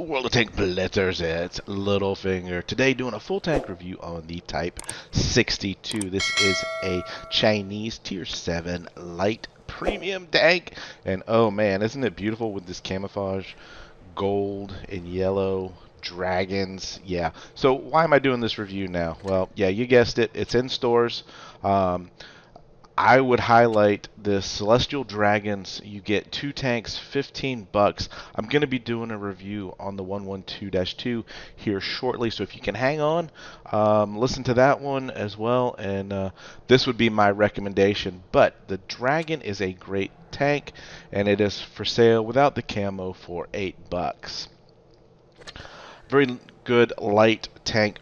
World of Tank Blitzers, it's Littlefinger. Today doing a full tank review on the Type 62. This is a Chinese Tier 7 light premium tank. And oh man, isn't it beautiful with this camouflage gold and yellow dragons? Yeah. So why am I doing this review now? Well, yeah, you guessed it. It's in stores. Um, I would highlight the Celestial Dragons. You get 2 tanks, 15 bucks. I'm going to be doing a review on the 112-2 here shortly, so if you can hang on, listen to that one as well, and this would be my recommendation. But the Dragon is a great tank, and it is for sale without the camo for 8 bucks. Very good light tank.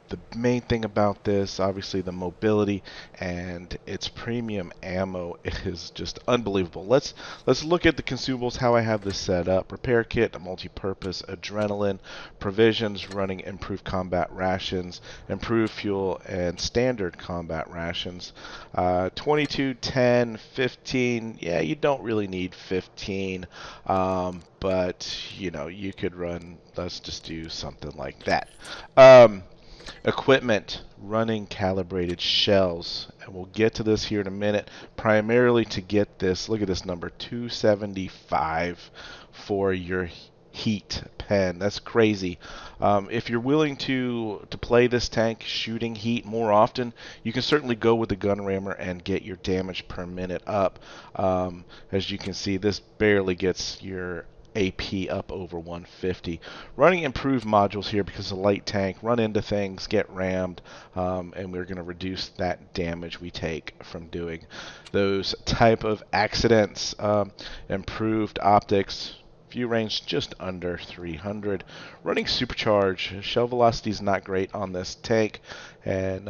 The main thing about this, obviously, the mobility and its premium ammo is just unbelievable. Let's look at the consumables, how I have this set up. Repair kit, a multi-purpose adrenaline, provisions, running improved combat rations, improved fuel, and standard combat rations. 22, 10, 15. Yeah, you don't really need 15, but you know, you could run. Let's just do something like that. Equipment, running calibrated shells, and we'll get to this here in a minute. Primarily to get this, look at this number, 275 for your heat pen. That's crazy. If you're willing to play this tank shooting heat more often, you can certainly go with the gun rammer and get your damage per minute up. As you can see, this barely gets your AP up over 150. Running improved modules here because a light tank, run into things, get rammed, and we're going to reduce that damage we take from doing those type of accidents. Improved optics, view range just under 300. Running supercharge, shell velocity is not great on this tank, and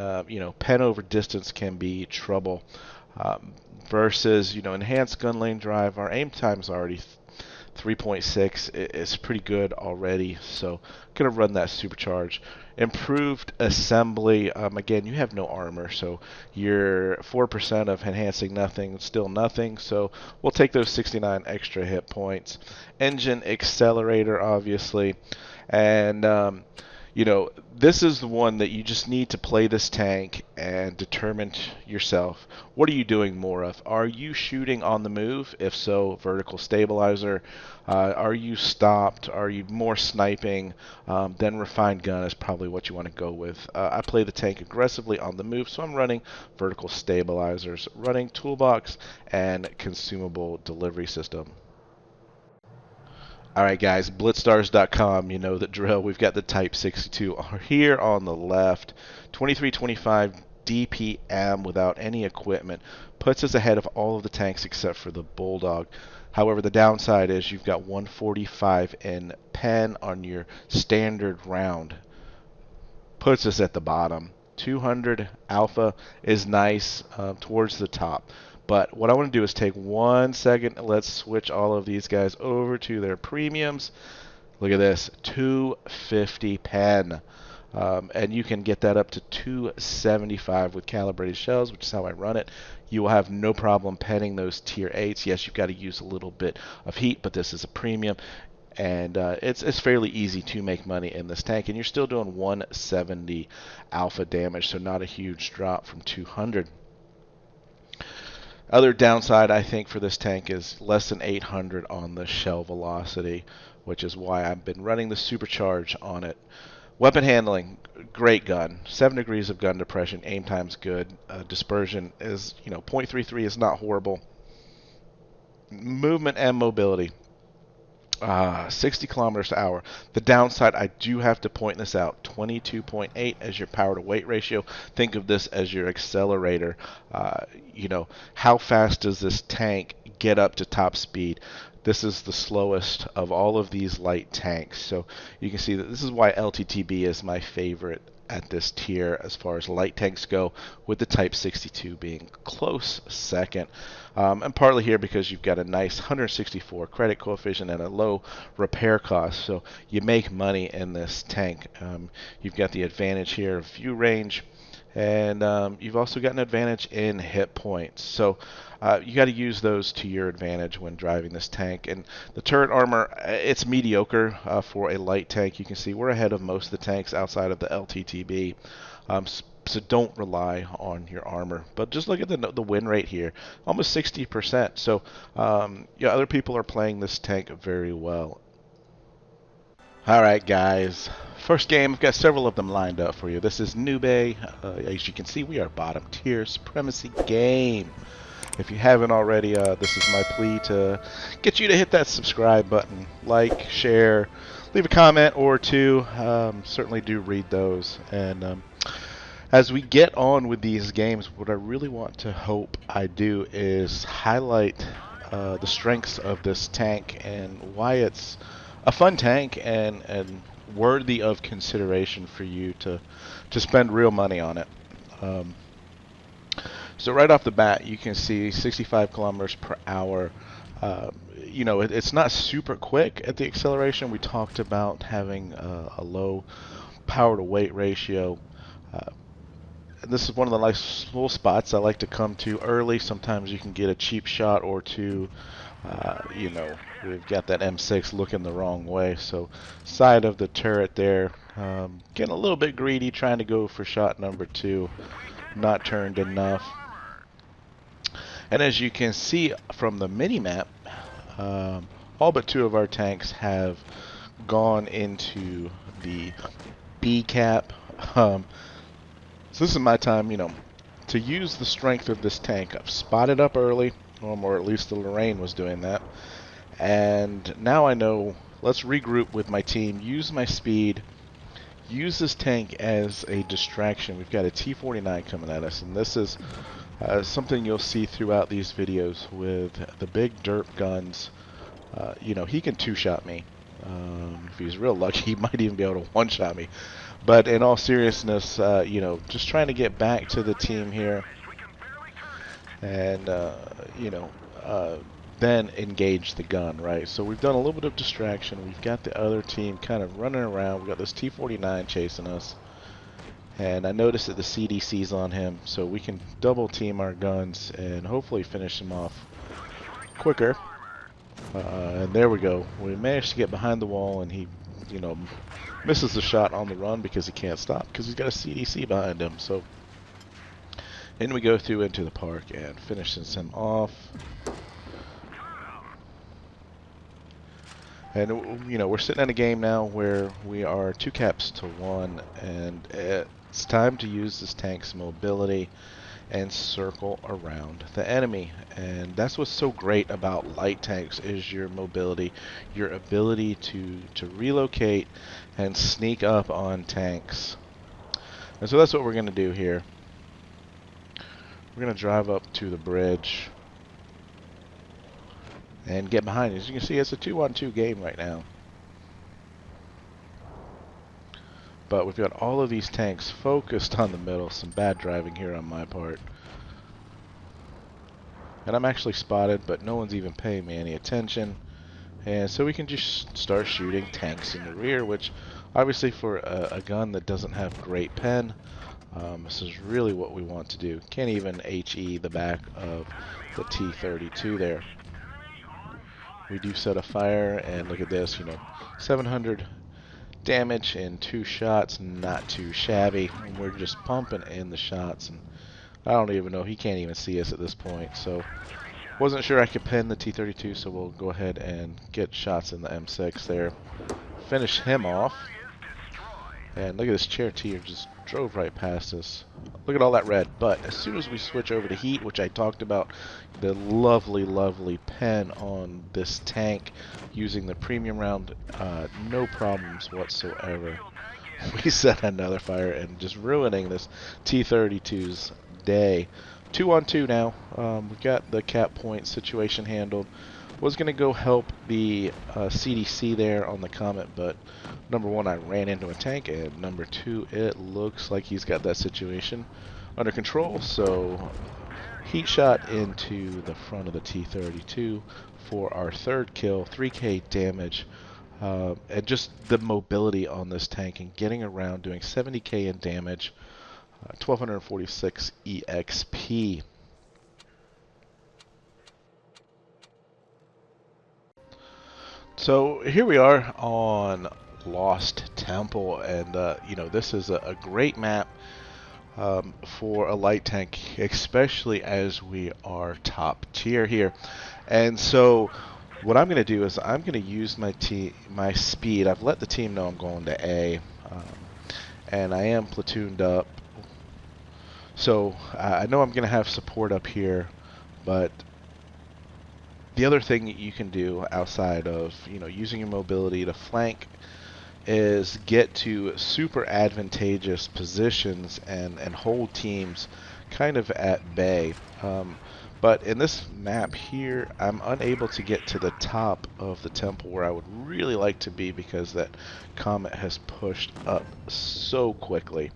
pen over distance can be trouble. Versus enhanced gun lane drive, our aim time is already 3.6 is pretty good already, so gonna run that supercharge. Improved assembly, again, you have no armor, so your 4% of enhancing nothing, still nothing, so we'll take those 69 extra hit points. Engine accelerator, obviously, and this is the one that you just need to play this tank and determine yourself. What are you doing more of? Are you shooting on the move? If so, vertical stabilizer. Are you stopped? Are you more sniping? Then refined gun is probably what you want to go with. I play the tank aggressively on the move, so I'm running vertical stabilizers, running toolbox, and consumable delivery system. Alright guys, blitzstars.com, you know the drill. We've got the Type 62 here on the left. 2325 DPM without any equipment. Puts us ahead of all of the tanks except for the Bulldog. However, the downside is you've got 145 in pen on your standard round. Puts us at the bottom. 200 alpha is nice towards the top. But what I want to do is take 1 second and let's switch all of these guys over to their premiums. Look at this, 250 pen. And you can get that up to 275 with calibrated shells, which is how I run it. You will have no problem penning those tier 8s. Yes, you've got to use a little bit of heat, but this is a premium. And it's fairly easy to make money in this tank. And you're still doing 170 alpha damage, so not a huge drop from 200. Other downside, I think, for this tank is less than 800 on the shell velocity, which is why I've been running the supercharge on it. Weapon handling, great gun. 7 degrees of gun depression, aim time's good. Dispersion is, 0.33 is not horrible. Movement and mobility. 60 kilometers per hour. The downside, I do have to point this out, 22.8 as your power to weight ratio. Think of this as your accelerator. How fast does this tank get up to top speed? This is the slowest of all of these light tanks. So you can see that this is why LTTB is my favorite at this tier as far as light tanks go, with the Type 62 being close second. And partly here because you've got a nice 164 credit coefficient and a low repair cost, so you make money in this tank. You've got the advantage here of view range, And you've also got an advantage in hit points. So you got to use those to your advantage when driving this tank. And the turret armor, it's mediocre for a light tank. You can see we're ahead of most of the tanks outside of the LTTB. So don't rely on your armor. But just look at the win rate here, almost 60%. So yeah, other people are playing this tank very well. Alright guys, first game, I've got several of them lined up for you. This is Nube. As you can see, we are bottom tier supremacy game. If you haven't already, this is my plea to get you to hit that subscribe button. Like, share, leave a comment or two. Certainly do read those. And as we get on with these games, what I really want to hope I do is highlight the strengths of this tank and why it's a fun tank and worthy of consideration for you to spend real money on it. Um, so right off the bat, you can see 65 kilometers per hour. You know, it's not super quick at the acceleration. We talked about having a low power to weight ratio. Uh, and this is one of the nice little spots I like to come to early. Sometimes you can get a cheap shot or two. You know, we've got that M6 looking the wrong way. So side of the turret there, getting a little bit greedy, trying to go for shot number 2. Not turned enough. And as you can see from the mini-map, all but 2 of our tanks have gone into the B cap. So this is my time, you know, to use the strength of this tank. I've spotted up early, or at least the Lorraine was doing that. And now I know, let's regroup with my team, use my speed, use this tank as a distraction. We've got a T-49 coming at us, and this is something you'll see throughout these videos with the big derp guns. You know, he can 2-shot me. If he's real lucky, he might even be able to 1-shot me. But in all seriousness, you know, just trying to get back to the team here. And, you know, then engage the gun, right? So we've done a little bit of distraction. We've got the other team kind of running around. We've got this T-49 chasing us. And I noticed that the CDC's on him, so we can double team our guns and hopefully finish him off quicker. And there we go. We managed to get behind the wall, and he, you know, misses the shot on the run because he can't stop because he's got a CDC behind him. So in we go through into the park and finishes him off. And, you know, we're sitting in a game now where we are 2 caps to 1, and it's time to use this tank's mobility and circle around the enemy. And that's what's so great about light tanks is your mobility, your ability to relocate and sneak up on tanks. And so that's what we're going to do here. We're going to drive up to the bridge and get behind it. As you can see, it's a 2-on-2 game right now. But we've got all of these tanks focused on the middle. Some bad driving here on my part. And I'm actually spotted, but no one's even paying me any attention. And so we can just start shooting tanks in the rear, which obviously for a gun that doesn't have great pen, this is really what we want to do. Can't even HE the back of the T-32 there. We do set a fire, and look at this, you know, 700 damage in 2 shots, not too shabby. And we're just pumping in the shots, and I don't even know, he can't even see us at this point. So wasn't sure I could pin the T-32, so we'll go ahead and get shots in the M6 there. Finish him off. And look at this chair tier, just drove right past us. Look at all that red. But as soon as we switch over to heat, which I talked about, the lovely, lovely pen on this tank using the premium round, no problems whatsoever. We set another fire and just ruining this T-32's day. 2-on-2 now. We've got the cap point situation handled. Was going to go help the CDC there on the Comet, but number 1, I ran into a tank, and number 2, it looks like he's got that situation under control. So heat shot into the front of the T-32 for our 3rd kill, 3k damage. And just the mobility on this tank and getting around, doing 70k in damage. 1246 EXP. So here we are on Lost Temple, and this is a great map for a light tank, especially as we are top tier here. And so what I'm going to do is I'm going to use my speed. I've let the team know I'm going to A, and I am platooned up. So I know I'm going to have support up here, but the other thing that you can do outside of using your mobility to flank is get to super advantageous positions and hold teams kind of at bay. But in this map here, I'm unable to get to the top of the temple where I would really like to be because that comet has pushed up so quickly.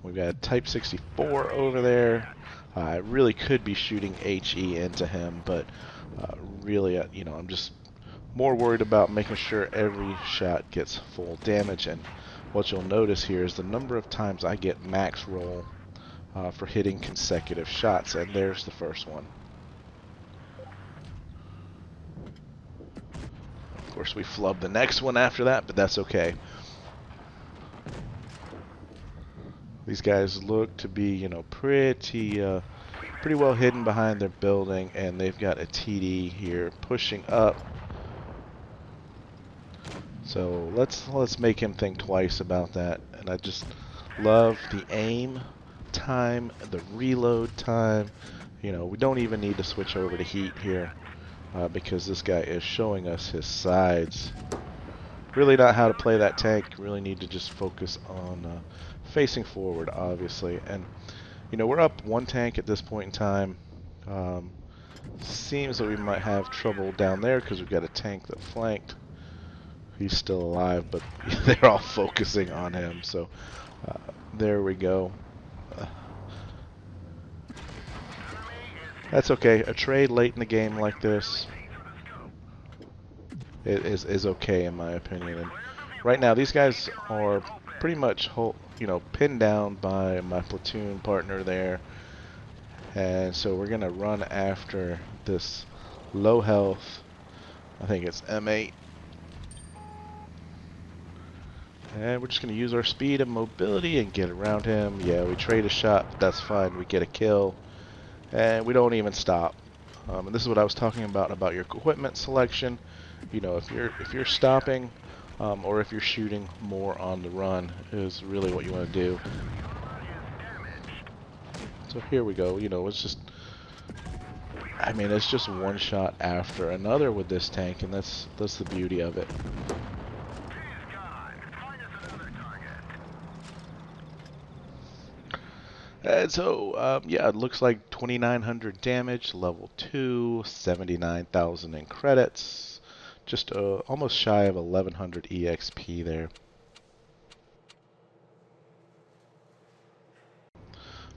We've got Type 64 over there. I really could be shooting HE into him, but really, I'm just more worried about making sure every shot gets full damage. And what you'll notice here is the number of times I get max roll for hitting consecutive shots, and there's the first one. Of course, we flubbed the next one after that, but that's okay. These guys look to be, pretty well hidden behind their building, and they've got a TD here pushing up. So let's make him think twice about that. And I just love the aim time, the reload time. We don't even need to switch over to heat here because this guy is showing us his sides. Really not how to play that tank. Really need to just focus on facing forward, obviously. And we're up one tank at this point in time. Seems that we might have trouble down there because we've got a tank that flanked. He's still alive, but they're all focusing on him. So there we go. That's okay. A trade late in the game like this is okay in my opinion. And right now, these guys are pretty much pinned down by my platoon partner there. And so we're gonna run after this low health. I think it's M8. And we're just going to use our speed and mobility and get around him. Yeah, we trade a shot, but that's fine. We get a kill, and we don't even stop. And this is what I was talking about your equipment selection. If you're stopping, or if you're shooting more on the run, is really what you want to do. So here we go. It's just, it's just one shot after another with this tank, and that's the beauty of it. And so, yeah, it looks like 2,900 damage, level 2, 79,000 in credits, just almost shy of 1,100 EXP there.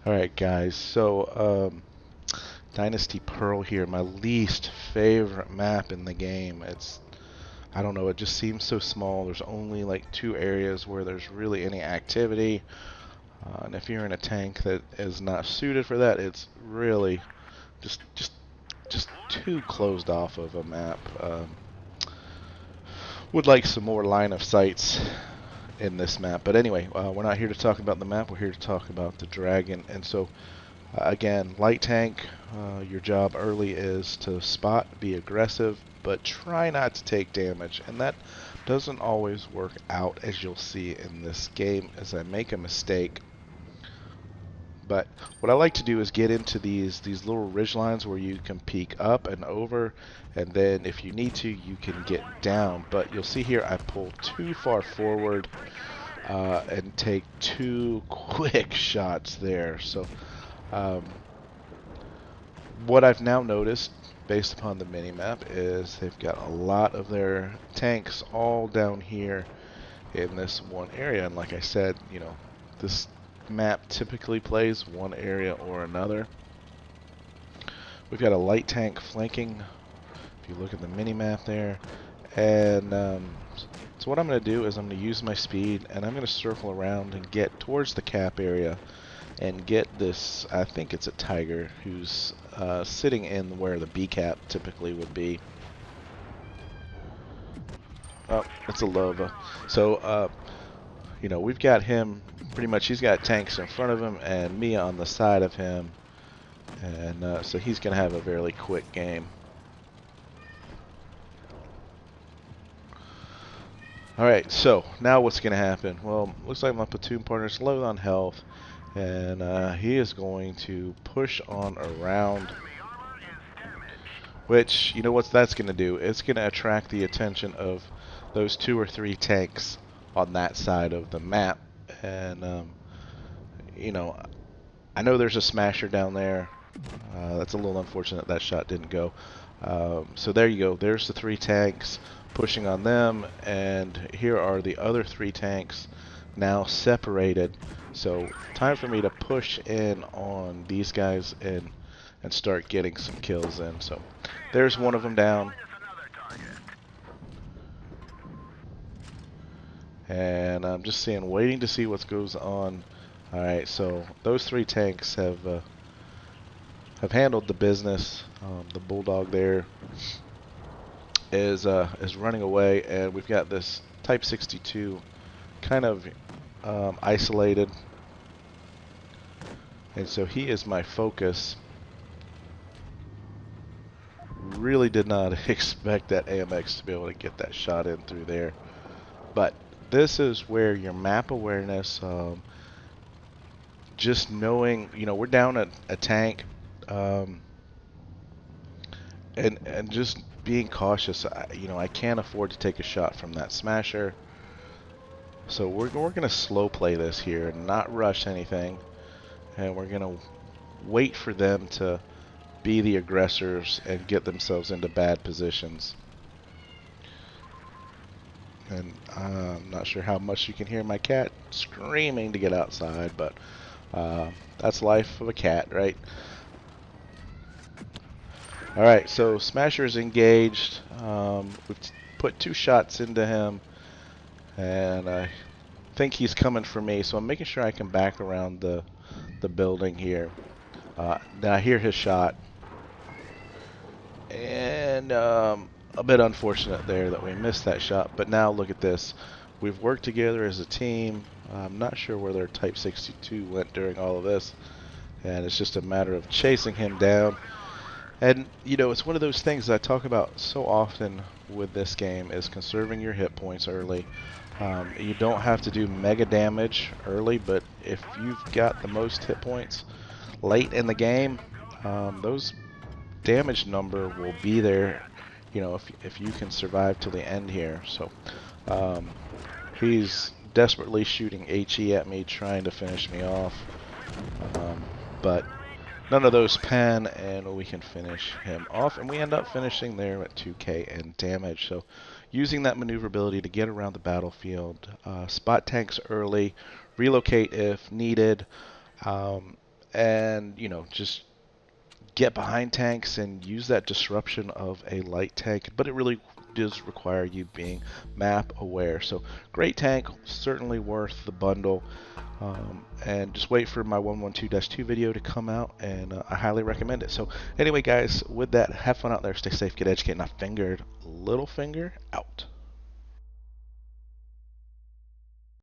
Alright guys, so Dynasty Pearl here, my least favorite map in the game. I don't know, it just seems so small. There's only like 2 areas where there's really any activity. And if you're in a tank that is not suited for that, it's really just too closed off of a map. Would like some more line of sights in this map. But anyway, we're not here to talk about the map. We're here to talk about the dragon. And so, again, light tank, your job early is to spot, be aggressive, but try not to take damage. And that doesn't always work out, as you'll see in this game, as I make a mistake. But what I like to do is get into these little ridge lines where you can peek up and over, and then if you need to, you can get down. But you'll see here I pull too far forward and take 2 quick shots there. So what I've now noticed, based upon the mini-map, is they've got a lot of their tanks all down here in this one area. And like I said, this map typically plays one area or another. We've got a light tank flanking, if you look at the mini-map there. And so what I'm going to do is I'm going to use my speed, and I'm going to circle around and get towards the cap area and get this, I think it's a tiger, who's sitting in where the B cap typically would be. Oh, it's a Lova. So, you know, we've got him, pretty much he's got tanks in front of him and me on the side of him. And so he's going to have a very quick game. Alright, so now what's going to happen? Well, looks like my platoon partner's low on health. And he is going to push on around. Which, you know what that's going to do? It's going to attract the attention of those 2 or 3 tanks on that side of the map. And, you know, I know there's a smasher down there. That's a little unfortunate that shot didn't go. So there you go. There's the 3 tanks pushing on them. And here are the other 3 tanks now separated. So time for me to push in on these guys and start getting some kills in. So there's one of them down. And I'm just waiting to see what goes on. Alright, so those 3 tanks have handled the business. The Bulldog there is running away, and we've got this Type 62 kind of isolated. And so he is my focus. Really did not expect that AMX to be able to get that shot in through there. But this is where your map awareness, just knowing, you know, we're down at a tank, and just being cautious. You know, I can't afford to take a shot from that smasher. So we're going to slow play this here and not rush anything. And we're going to wait for them to be the aggressors and get themselves into bad positions. And I'm not sure how much you can hear my cat screaming to get outside, but that's life of a cat, right? Alright, so Smasher is engaged. We've put 2 shots into him, and I think he's coming for me, so I'm making sure I can back around the building here. Now I hear his shot, and a bit unfortunate there that we missed that shot, but now look at this. We've worked together as a team. I'm not sure where their Type 62 went during all of this, and it's just a matter of chasing him down. And, you know, it's one of those things that I talk about so often with this game is conserving your hit points early. You don't have to do mega damage early, but if you've got the most hit points late in the game, those damage number will be there, you know, if you can survive till the end here. So he's desperately shooting HE at me, trying to finish me off, but none of those pan, and we can finish him off, and we end up finishing there at 2k in damage. So using that maneuverability to get around the battlefield, spot tanks early, relocate if needed, and, you know, just get behind tanks and use that disruption of a light tank, but it really does require you being map aware. So great tank, certainly worth the bundle. And just wait for my 112-2 video to come out, and I highly recommend it. So anyway, guys, with that, have fun out there, stay safe, get educated, and I fingered Littlefinger out.